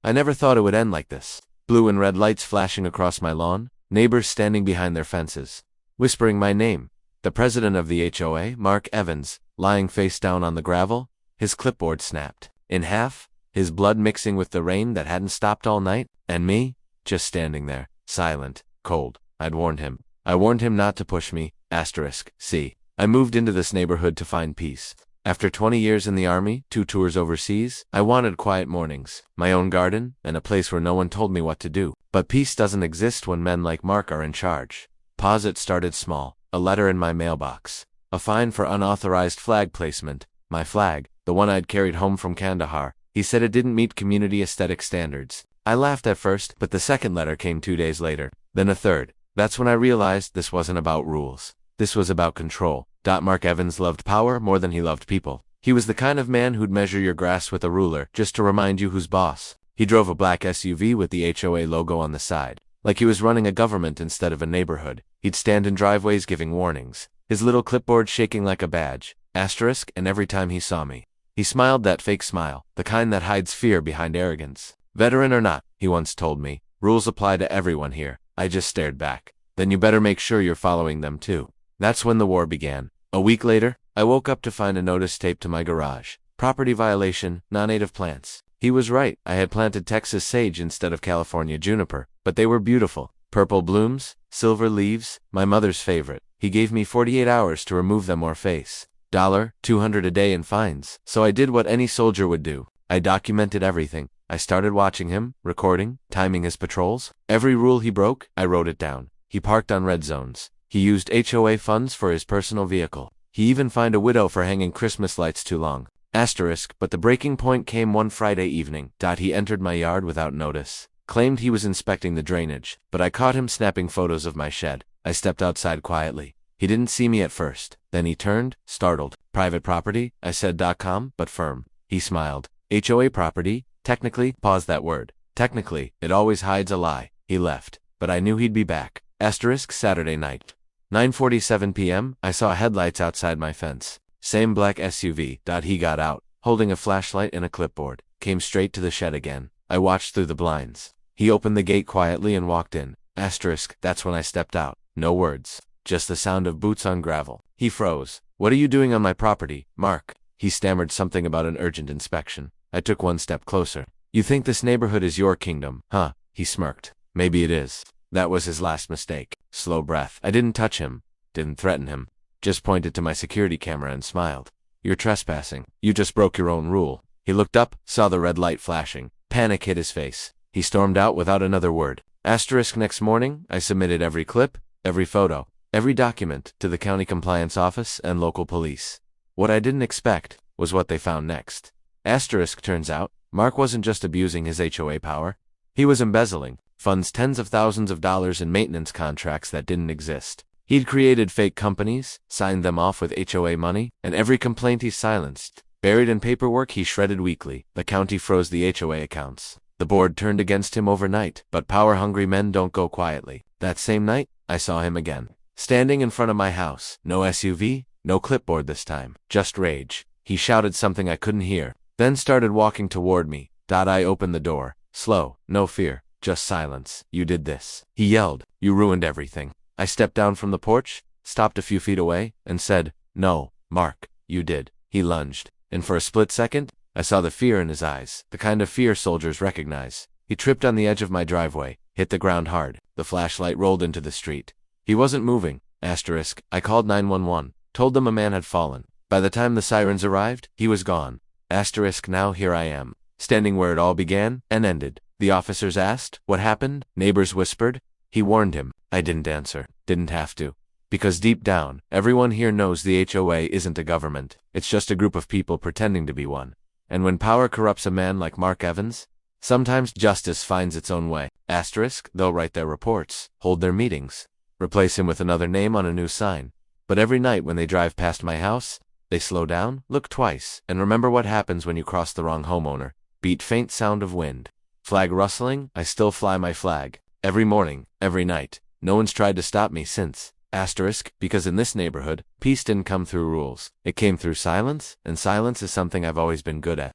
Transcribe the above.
I never thought it would end like this. Blue and red lights flashing across my lawn, neighbors standing behind their fences, whispering my name. The president of the HOA, Mark Evans, lying face down on the gravel, his clipboard snapped in half, his blood mixing with the rain that hadn't stopped all night, and me, just standing there, silent, cold. I'd warned him. I warned him not to push me, see. I moved into this neighborhood to find peace. After 20 years in the army, 2 tours overseas, I wanted quiet mornings, my own garden, and a place where no one told me what to do. But peace doesn't exist when men like Mark are in charge. It started small. A letter in my mailbox. A fine for unauthorized flag placement. My flag, the one I'd carried home from Kandahar. He said it didn't meet community aesthetic standards. I laughed at first, but the second letter came 2 days later. Then a third. That's when I realized this wasn't about rules. This was about control. Mark Evans loved power more than he loved people. He was the kind of man who'd measure your grass with a ruler just to remind you who's boss. He drove a black SUV with the HOA logo on the side, like he was running a government instead of a neighborhood. He'd stand in driveways giving warnings, his little clipboard shaking like a badge, and every time he saw me, he smiled that fake smile, the kind that hides fear behind arrogance. Veteran or not, he once told me, rules apply to everyone here. I just stared back. Then you better make sure you're following them too. That's when the war began. A week later, I woke up to find a notice taped to my garage. Property violation, non-native plants. He was right. I had planted Texas sage instead of California juniper, but they were beautiful. Purple blooms, silver leaves, my mother's favorite. He gave me 48 hours to remove them or face $200 a day in fines. So I did what any soldier would do. I documented everything. I started watching him, recording, timing his patrols. Every rule he broke, I wrote it down. He parked on red zones. He used HOA funds for his personal vehicle. He even fined a widow for hanging Christmas lights too long. But the breaking point came one Friday evening. He entered my yard without notice. Claimed he was inspecting the drainage, but I caught him snapping photos of my shed. I stepped outside quietly. He didn't see me at first. Then he turned, startled. Private property? I said calm, but firm. He smiled. HOA property? Technically, pause that word. Technically, it always hides a lie. He left, but I knew he'd be back. Saturday night. 9:47 p.m., I saw headlights outside my fence. Same black SUV. He got out, holding a flashlight and a clipboard. Came straight to the shed again. I watched through the blinds. He opened the gate quietly and walked in. That's when I stepped out. No words. Just the sound of boots on gravel. He froze. What are you doing on my property, Mark? He stammered something about an urgent inspection. I took one step closer. You think this neighborhood is your kingdom, huh? He smirked. Maybe it is. That was his last mistake. Slow breath. I didn't touch him. Didn't threaten him. Just pointed to my security camera and smiled. You're trespassing. You just broke your own rule. He looked up, saw the red light flashing. Panic hit his face. He stormed out without another word. Next morning, I submitted every clip, every photo, every document to the county compliance office and local police. What I didn't expect was what they found next. Turns out, Mark wasn't just abusing his HOA power. He was embezzling funds tens of thousands of dollars in maintenance contracts that didn't exist. He'd created fake companies, signed them off with HOA money, and every complaint he silenced. Buried in paperwork he shredded weekly. The county froze the HOA accounts. The board turned against him overnight, but power-hungry men don't go quietly. That same night, I saw him again. Standing in front of my house. No SUV, no clipboard this time. Just rage. He shouted something I couldn't hear, then started walking toward me. I opened the door. Slow, no fear, just silence. You did this. He yelled. You ruined everything. I stepped down from the porch, stopped a few feet away, and said, No, Mark, you did. He lunged, and for a split second, I saw the fear in his eyes, the kind of fear soldiers recognize. He tripped on the edge of my driveway, hit the ground hard. The flashlight rolled into the street. He wasn't moving. I called 911, told them a man had fallen. By the time the sirens arrived, he was gone. Now here I am, standing where it all began and ended. The officers asked, what happened? Neighbors whispered. He warned him. I didn't answer. Didn't have to. Because deep down, everyone here knows the HOA isn't a government. It's just a group of people pretending to be one. And when power corrupts a man like Mark Evans, sometimes justice finds its own way. They'll write their reports, hold their meetings, replace him with another name on a new sign. But every night when they drive past my house, they slow down, look twice, and remember what happens when you cross the wrong homeowner. Beat faint sound of wind. Flag rustling, I still fly my flag. Every morning, every night. No one's tried to stop me since. Because in this neighborhood, peace didn't come through rules. It came through silence, and silence is something I've always been good at.